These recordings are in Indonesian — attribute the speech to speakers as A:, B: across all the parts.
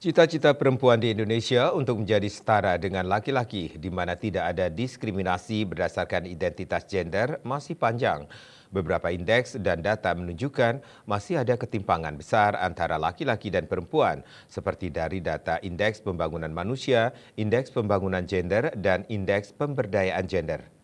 A: Cita-cita perempuan di Indonesia untuk menjadi setara dengan laki-laki di mana tidak ada diskriminasi berdasarkan identitas gender masih panjang. Beberapa indeks dan data menunjukkan masih ada ketimpangan besar antara laki-laki dan perempuan, seperti dari data Indeks Pembangunan Manusia, Indeks Pembangunan Gender, dan Indeks Pemberdayaan Gender.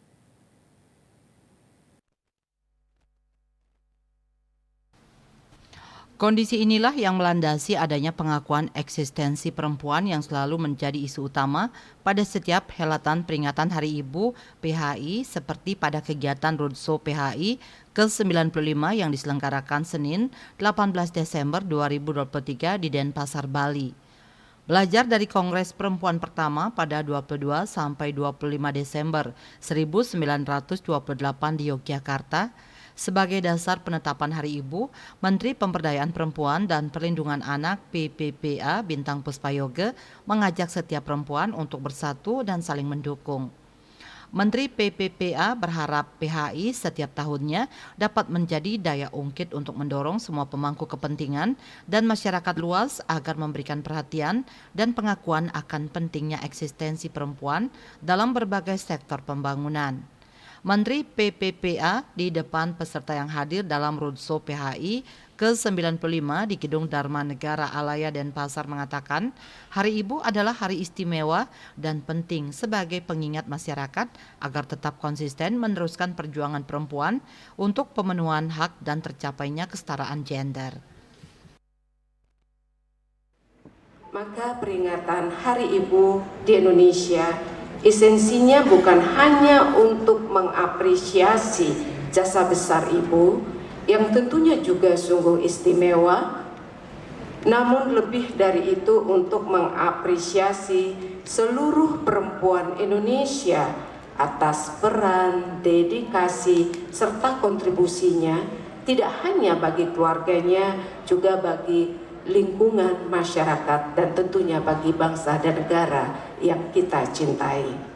B: Kondisi inilah yang melandasi adanya pengakuan eksistensi perempuan yang selalu menjadi isu utama pada setiap helatan peringatan Hari Ibu PHI seperti pada kegiatan Roadshow PHI ke-95 yang diselenggarakan Senin 18 Desember 2023 di Denpasar, Bali. Belajar dari Kongres Perempuan pertama pada 22 sampai 25 Desember 1928 di Yogyakarta, sebagai dasar penetapan Hari Ibu, Menteri Pemberdayaan Perempuan dan Perlindungan Anak PPPA Bintang Puspayoga mengajak setiap perempuan untuk bersatu dan saling mendukung. Menteri PPPA berharap PHI setiap tahunnya dapat menjadi daya ungkit untuk mendorong semua pemangku kepentingan dan masyarakat luas agar memberikan perhatian dan pengakuan akan pentingnya eksistensi perempuan dalam berbagai sektor pembangunan. Menteri PPPA di depan peserta yang hadir dalam Roadshow PHI ke-95 di Gedung Dharma Negara Alaya Denpasar mengatakan, Hari Ibu adalah hari istimewa dan penting sebagai pengingat masyarakat agar tetap konsisten meneruskan perjuangan perempuan untuk pemenuhan hak dan tercapainya kesetaraan gender.
C: Maka peringatan Hari Ibu di Indonesia esensinya bukan hanya untuk mengapresiasi jasa besar ibu yang tentunya juga sungguh istimewa, namun lebih dari itu untuk mengapresiasi seluruh perempuan Indonesia atas peran, dedikasi, serta kontribusinya tidak hanya bagi keluarganya, juga bagi lingkungan masyarakat dan tentunya bagi bangsa dan negara yang kita cintai.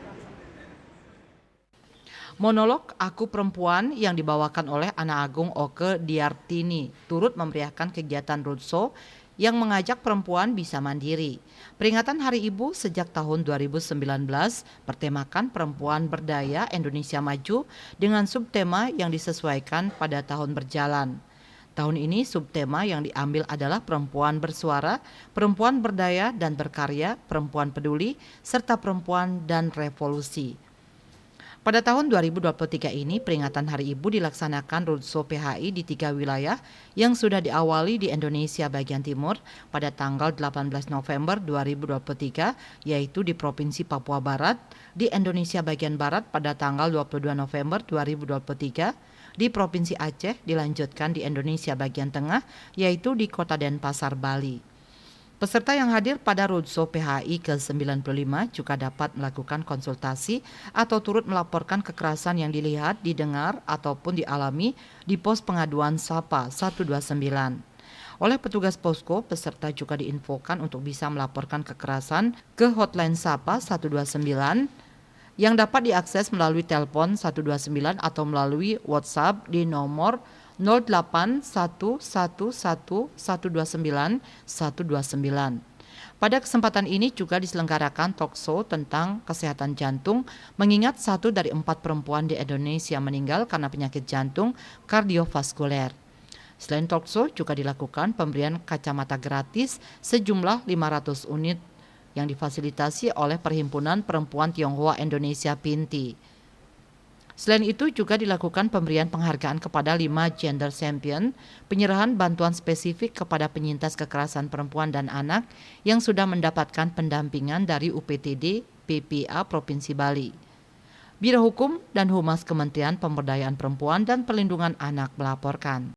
B: Monolog Aku Perempuan yang dibawakan oleh Ana Agung Oke Diartini turut memeriahkan kegiatan roadshow yang mengajak perempuan bisa mandiri. Peringatan Hari Ibu sejak tahun 2019 bertemakan Perempuan Berdaya Indonesia Maju dengan subtema yang disesuaikan pada tahun berjalan. Tahun ini subtema yang diambil adalah perempuan bersuara, perempuan berdaya dan berkarya, perempuan peduli, serta perempuan dan revolusi. Pada tahun 2023 ini, peringatan Hari Ibu dilaksanakan Roadshow PHI di 3 wilayah yang sudah diawali di Indonesia bagian timur pada tanggal 18 November 2023, yaitu di Provinsi Papua Barat, di Indonesia bagian Barat pada tanggal 22 November 2023, di Provinsi Aceh dilanjutkan di Indonesia bagian tengah, yaitu di Kota Denpasar, Bali. Peserta yang hadir pada Roadshow PHI ke-95 juga dapat melakukan konsultasi atau turut melaporkan kekerasan yang dilihat, didengar, ataupun dialami di pos pengaduan SAPA 129. Oleh petugas posko, peserta juga diinfokan untuk bisa melaporkan kekerasan ke hotline SAPA 129 yang dapat diakses melalui telepon 129 atau melalui WhatsApp di nomor 08111129 129. Pada kesempatan ini juga diselenggarakan talkshow tentang kesehatan jantung, mengingat 1 dari 4 perempuan di Indonesia meninggal karena penyakit jantung kardiovaskuler. Selain talkshow juga dilakukan pemberian kacamata gratis sejumlah 500 unit yang difasilitasi oleh Perhimpunan Perempuan Tionghoa Indonesia Pinti. Selain itu juga dilakukan pemberian penghargaan kepada 5 gender champion, penyerahan bantuan spesifik kepada penyintas kekerasan perempuan dan anak yang sudah mendapatkan pendampingan dari UPTD PPA Provinsi Bali. Biro Hukum dan Humas Kementerian Pemberdayaan Perempuan dan Perlindungan Anak melaporkan.